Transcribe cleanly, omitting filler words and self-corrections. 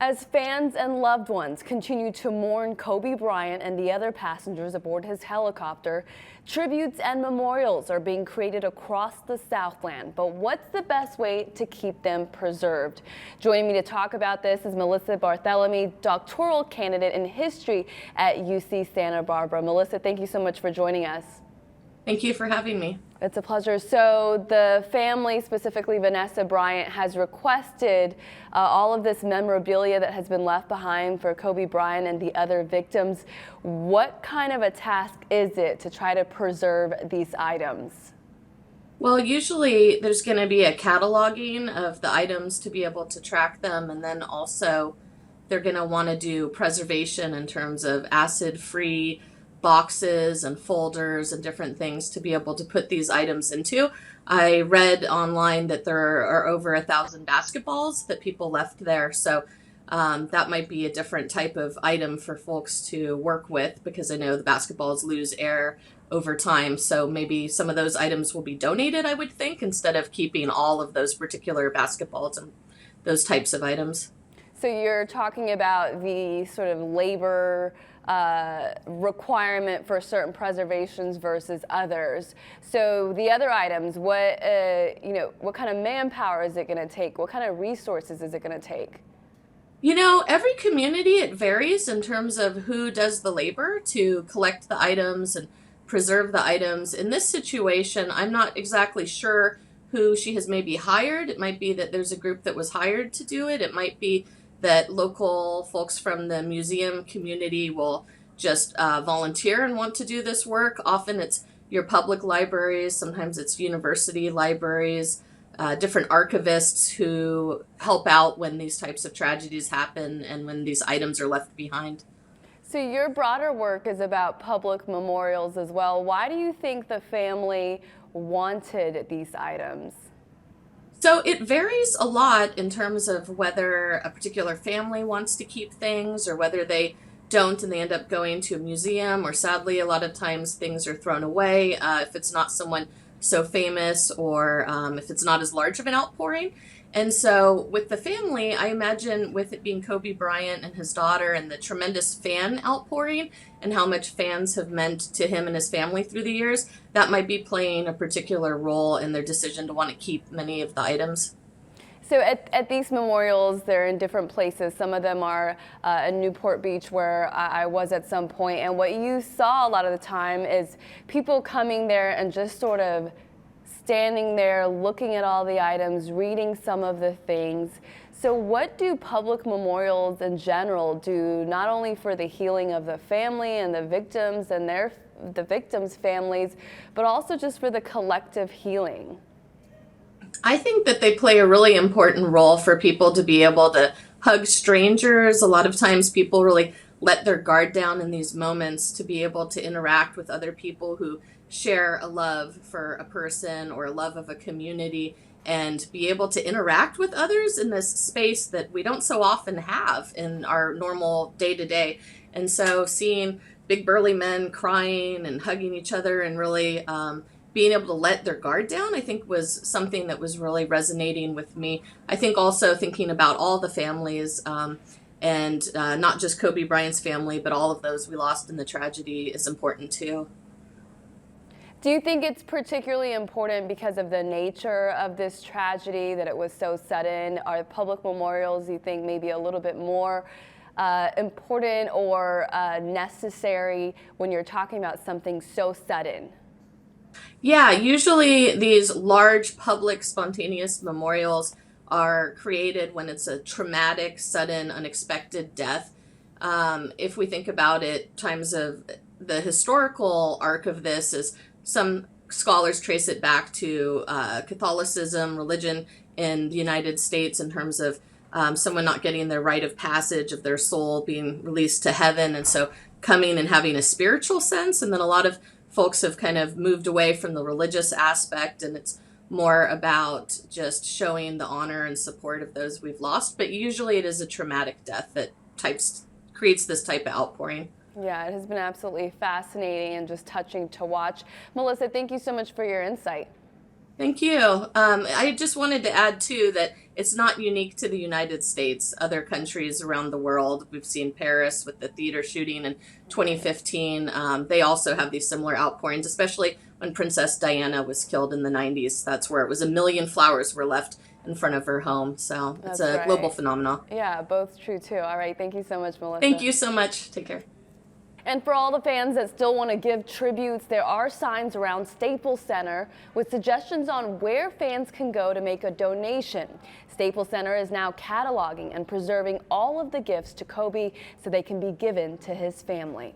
As fans and loved ones continue to mourn Kobe Bryant and the other passengers aboard his helicopter, tributes and memorials are being created across the Southland. But what's the best way to keep them preserved? Joining me to talk about this is Melissa Batherlemy, doctoral candidate in history at UC Santa Barbara. Melissa, thank you so much for joining us. Thank you for having me. It's a pleasure. So the family, specifically Vanessa Bryant, has requested all of this memorabilia that has been left behind for Kobe Bryant and the other victims. What kind of a task is it to try to preserve these items? Well, usually there's going to be a cataloging of the items to be able to track them, and then also they're going to want to do preservation in terms of acid-free boxes and folders and different things to be able to put these items into. I read online that there are over 1,000 basketballs that people left there, so that might be a different type of item for folks to work with, because I know the basketballs lose air over time, so maybe some of those items will be donated, I would think, instead of keeping all of those particular basketballs and those types of items. So you're talking about the sort of labor requirement for certain preservations versus others. So the other items, what kind of manpower is it going to take? What kind of resources is it going to take? You know, every community, it varies in terms of who does the labor to collect the items and preserve the items. In this situation, I'm not exactly sure who she has maybe hired. It might be that there's a group that was hired to do it. It might be that local folks from the museum community will just volunteer and want to do this work. Often it's your public libraries, sometimes it's university libraries, different archivists who help out when these types of tragedies happen and when these items are left behind. So your broader work is about public memorials as well. Why do you think the family wanted these items? So it varies a lot in terms of whether a particular family wants to keep things or whether they don't and they end up going to a museum, or sadly a lot of times things are thrown away if it's not someone so famous, or if it's not as large of an outpouring. And so with the family, I imagine with it being Kobe Bryant and his daughter and the tremendous fan outpouring and how much fans have meant to him and his family through the years, that might be playing a particular role in their decision to want to keep many of the items. So at these memorials, they're in different places. Some of them are in Newport Beach, where I was at some point. And what you saw a lot of the time is people coming there and just sort of standing there, looking at all the items, reading some of the things. So what do public memorials in general do, not only for the healing of the family and the victims and the victims' families, but also just for the collective healing? I think that they play a really important role for people to be able to hug strangers. A lot of times people really let their guard down in these moments to be able to interact with other people who share a love for a person or a love of a community, and be able to interact with others in this space that we don't so often have in our normal day-to-day. And so seeing big burly men crying and hugging each other and really being able to let their guard down, I think was something that was really resonating with me. I think also thinking about all the families and not just Kobe Bryant's family, but all of those we lost in the tragedy is important too. Do you think it's particularly important because of the nature of this tragedy, that it was so sudden? Are public memorials, you think, maybe a little bit more important or necessary when you're talking about something so sudden? Yeah, usually these large public spontaneous memorials are created when it's a traumatic, sudden, unexpected death. If we think about it, times of the historical arc of this is some scholars trace it back to Catholicism, religion in the United States, in terms of someone not getting their rite of passage of their soul being released to heaven, and so coming and having a spiritual sense. And then a lot of folks have kind of moved away from the religious aspect, and it's more about just showing the honor and support of those we've lost. But usually it is a traumatic death that creates this type of outpouring. Yeah, it has been absolutely fascinating and just touching to watch. Melissa, thank you so much for your insight. Thank you. I just wanted to add too that it's not unique to the United States. Other countries around the world, we've seen Paris with the theater shooting in 2015. They also have these similar outpourings, especially when Princess Diana was killed in the 90s. That's where it was 1 million flowers were left in front of her home. So it's That's a global right. phenomenon. Yeah, both true too. All right, thank you so much, Melissa. Thank you so much. Take care. And for all the fans that still want to give tributes, there are signs around Staples Center with suggestions on where fans can go to make a donation. Staples Center is now cataloging and preserving all of the gifts to Kobe so they can be given to his family.